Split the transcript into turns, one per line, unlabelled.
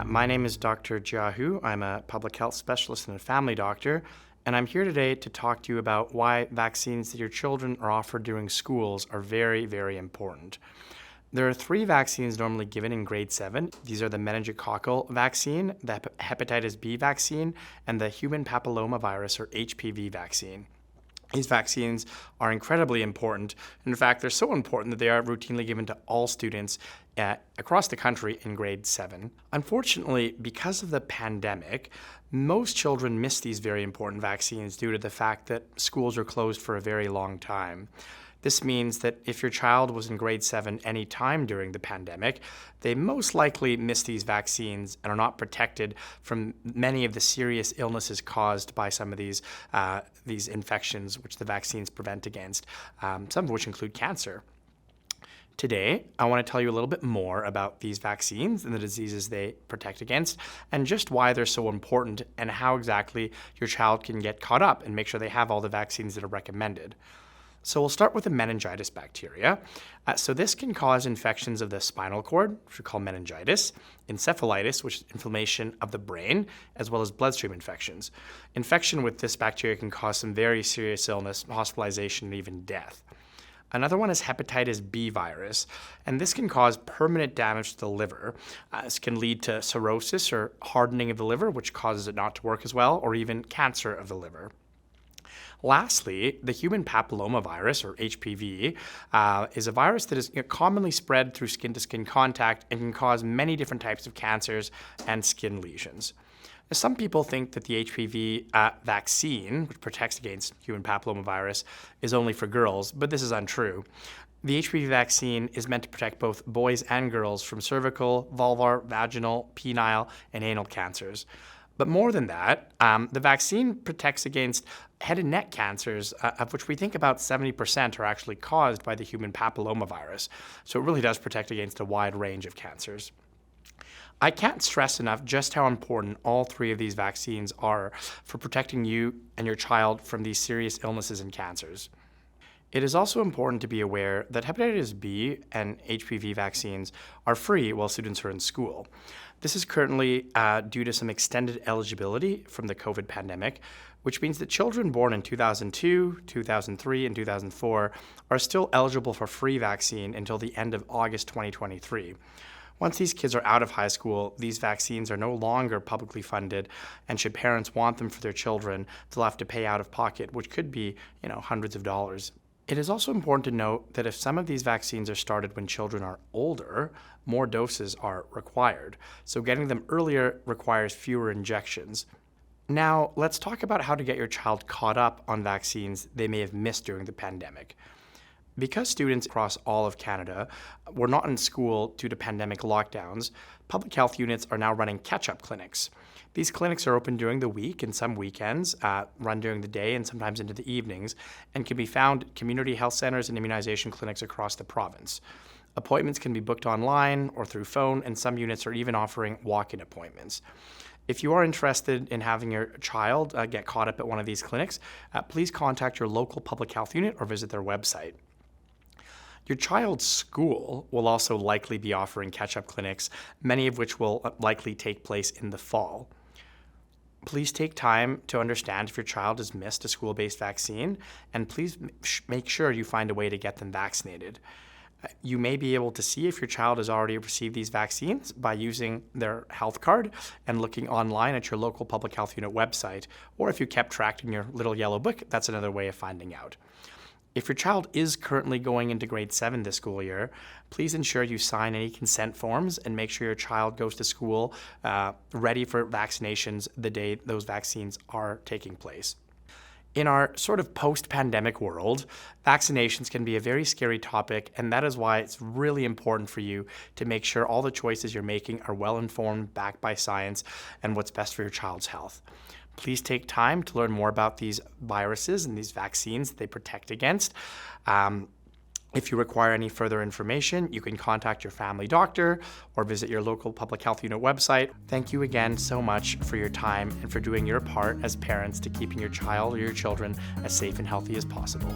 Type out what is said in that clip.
My name is Dr. Jia Hu. I'm a public health specialist and a family doctor, and I'm here today to talk to you about why vaccines that your children are offered during schools are very, very important. There are 3 vaccines normally given in grade 7. These are the meningococcal vaccine, the hepatitis B vaccine, and the human papillomavirus or HPV vaccine. These vaccines are incredibly important. In fact, they're so important that they are routinely given to all students across the country in grade 7. Unfortunately, because of the pandemic, most children miss these very important vaccines due to the fact that schools are closed for a very long time. This means that if your child was in grade 7 any time during the pandemic, they most likely missed these vaccines and are not protected from many of the serious illnesses caused by some of these infections which the vaccines prevent against, some of which include cancer. Today, I want to tell you a little bit more about these vaccines and the diseases they protect against, and just why they're so important and how exactly your child can get caught up and make sure they have all the vaccines that are recommended. So we'll start with the meningitis bacteria. So this can cause infections of the spinal cord, which we call meningitis, encephalitis, which is inflammation of the brain, as well as bloodstream infections. Infection with this bacteria can cause some very serious illness, hospitalization, and even death. Another one is hepatitis B virus, and this can cause permanent damage to the liver. This can lead to cirrhosis or hardening of the liver, which causes it not to work as well, or even cancer of the liver. Lastly, the human papillomavirus, or HPV, is a virus that is commonly spread through skin-to-skin contact and can cause many different types of cancers and skin lesions. Now, some people think that the HPV vaccine, which protects against human papillomavirus, is only for girls, but this is untrue. The HPV vaccine is meant to protect both boys and girls from cervical, vulvar, vaginal, penile, and anal cancers. But more than that, the vaccine protects against head and neck cancers, of which we think about 70% are actually caused by the human papillomavirus. So it really does protect against a wide range of cancers. I can't stress enough just how important all 3 of these vaccines are for protecting you and your child from these serious illnesses and cancers. It is also important to be aware that hepatitis B and HPV vaccines are free while students are in school. This is currently due to some extended eligibility from the COVID pandemic, which means that children born in 2002, 2003, and 2004 are still eligible for free vaccine until the end of August 2023. Once these kids are out of high school, these vaccines are no longer publicly funded, and should parents want them for their children, they'll have to pay out of pocket, which could be, hundreds of dollars. It is also important to note that if some of these vaccines are started when children are older, more doses are required. So getting them earlier requires fewer injections. Now, let's talk about how to get your child caught up on vaccines they may have missed during the pandemic. Because students across all of Canada were not in school due to pandemic lockdowns, public health units are now running catch-up clinics. These clinics are open during the week and some weekends, run during the day and sometimes into the evenings, and can be found at community health centers and immunization clinics across the province. Appointments can be booked online or through phone, and some units are even offering walk-in appointments. If you are interested in having your child get caught up at one of these clinics, please contact your local public health unit or visit their website. Your child's school will also likely be offering catch-up clinics, many of which will likely take place in the fall. Please take time to understand if your child has missed a school-based vaccine, and please make sure you find a way to get them vaccinated. You may be able to see if your child has already received these vaccines by using their health card and looking online at your local public health unit website, or if you kept track in your little yellow book, that's another way of finding out. If your child is currently going into grade 7 this school year, please ensure you sign any consent forms and make sure your child goes to school ready for vaccinations the day those vaccines are taking place. In our sort of post-pandemic world, vaccinations can be a very scary topic, and that is why it's really important for you to make sure all the choices you're making are well-informed, backed by science, and what's best for your child's health. Please take time to learn more about these viruses and these vaccines that they protect against. If you require any further information, you can contact your family doctor or visit your local public health unit website. Thank you again so much for your time and for doing your part as parents to keeping your child or your children as safe and healthy as possible.